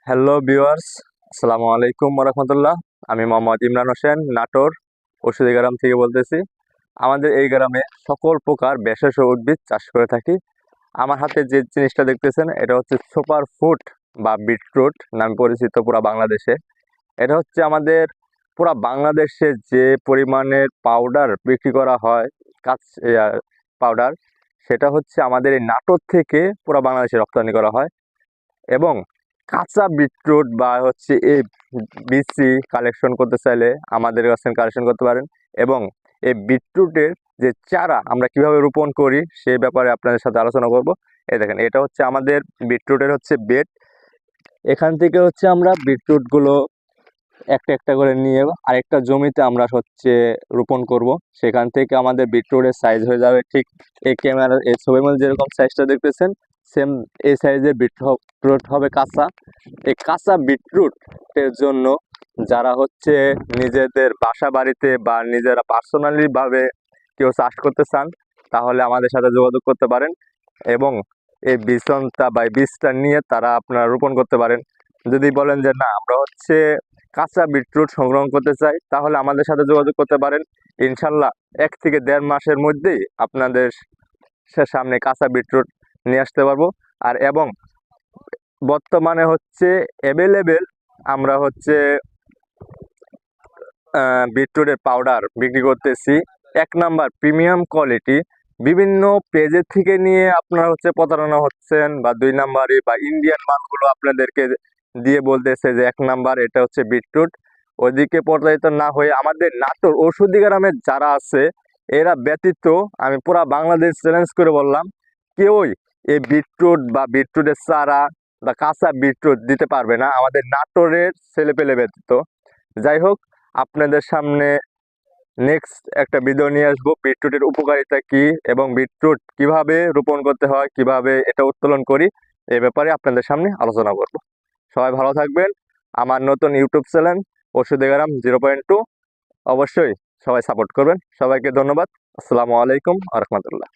Hello viewers, আসসালামু আলাইকুম রহমতুল্লাহ। আমি মোহাম্মদ ইমরান হোসেন, নাটোর ওষুধি গ্রাম থেকে বলতেছি। আমাদের এই গ্রামে সকল প্রকার ভেষজ উদ্ভিদ চাষ করে থাকি। আমার হাতে যে জিনিসটা দেখতেছেন, এটা হচ্ছে সুপার ফুড বা বিটরুট নামে পরিচিত পুরা বাংলাদেশে। এটা হচ্ছে আমাদের পুরা বাংলাদেশে যে পরিমাণের পাউডার বিক্রি করা হয়, কাঁচ পাউডার, সেটা হচ্ছে আমাদের এই নাটোর থেকে পুরা বাংলাদেশে রপ্তানি করা হয়। এবং কাঁচা বিটরুট বা হচ্ছে এই বিচি কালেকশন করতে চাইলে আমাদের কাছে কালেকশন করতে পারেন। এবং এই বিটরুটের যে চারা আমরা কিভাবে রোপণ করি সেই ব্যাপারে আপনাদের সাথে আলোচনা করব। এই দেখেন, এটা হচ্ছে আমাদের বিটরুটের হচ্ছে বেড। এখান থেকে হচ্ছে আমরা বিটরুটগুলো একটা একটা করে নিয়ে আরেকটা জমিতে আমরা হচ্ছে রোপণ করব। সেখান থেকে আমাদের বিটরুটের সাইজ হয়ে যাবে ঠিক এই ক্যামেরার এই ছবির মধ্যে যেরকম সাইজটা দেখতেছেন, সেম এই সাইজের বিটরুট হবে কাঁচা। এই কাঁচা বিটরুটের জন্য যারা হচ্ছে নিজেদের বাসা বাড়িতে বা নিজেরা পার্সোনালি ভাবে কেউ চাষ করতে চান, তাহলে আমাদের সাথে যোগাযোগ করতে পারেন এবং এই বীজটা বা বীজটা নিয়ে তারা আপনারা রোপণ করতে পারেন। যদি বলেন যে না, আমরা হচ্ছে কাঁচা বিটরুট সংগ্রহ করতে চাই, তাহলে আমাদের সাথে যোগাযোগ করতে পারেন। ইনশাল্লাহ 1 থেকে 1.5 মাসের মধ্যেই আপনাদের সামনে কাঁচা বিটরুট নিয়ে আসতে পারবো। আর এবং বর্তমানে হচ্ছে অ্যাভেলেবেল আমরা হচ্ছে বিটরুটের পাউডার বিক্রি করতেছি 1 নাম্বার প্রিমিয়াম কোয়ালিটি। বিভিন্ন পেজের থেকে নিয়ে আপনারা হচ্ছে প্রতারণা হচ্ছেন, বা 2 নাম্বারে বা ইন্ডিয়ান মালগুলো আপনাদেরকে দিয়ে বলতেছে যে 1 নাম্বার, এটা হচ্ছে বিটরুট। ওইদিকে প্রতারিত না হয়ে আমাদের নাটোর ওষুধি গ্রামের যারা আছে এরা ব্যতীত আমি পুরা বাংলাদেশ চ্যালেঞ্জ করে বললাম, কেউই এই বিটরুট বা বিটরুটের চারা বা কাঁচা বিটরুট দিতে পারবে না আমাদের নাটোরের ছেলেপেলে ব্যতীত। যাই হোক, আপনাদের সামনে নেক্সট একটা ভিডিও নিয়ে আসবো বিটরুটের উপকারিতা কি এবং বিটরুট কিভাবে রোপণ করতে হয়, কিভাবে এটা উত্তোলন করি, এই ব্যাপারে আপনাদের সামনে আলোচনা করব। সবাই ভালো থাকবেন। আমার নতুন ইউটিউব চ্যানেল ওষুধি গ্রাম 0.2 অবশ্যই সবাই সাপোর্ট করবেন। সবাইকে ধন্যবাদ। আসসালামু আলাইকুম আ রহমতুল্লাহ।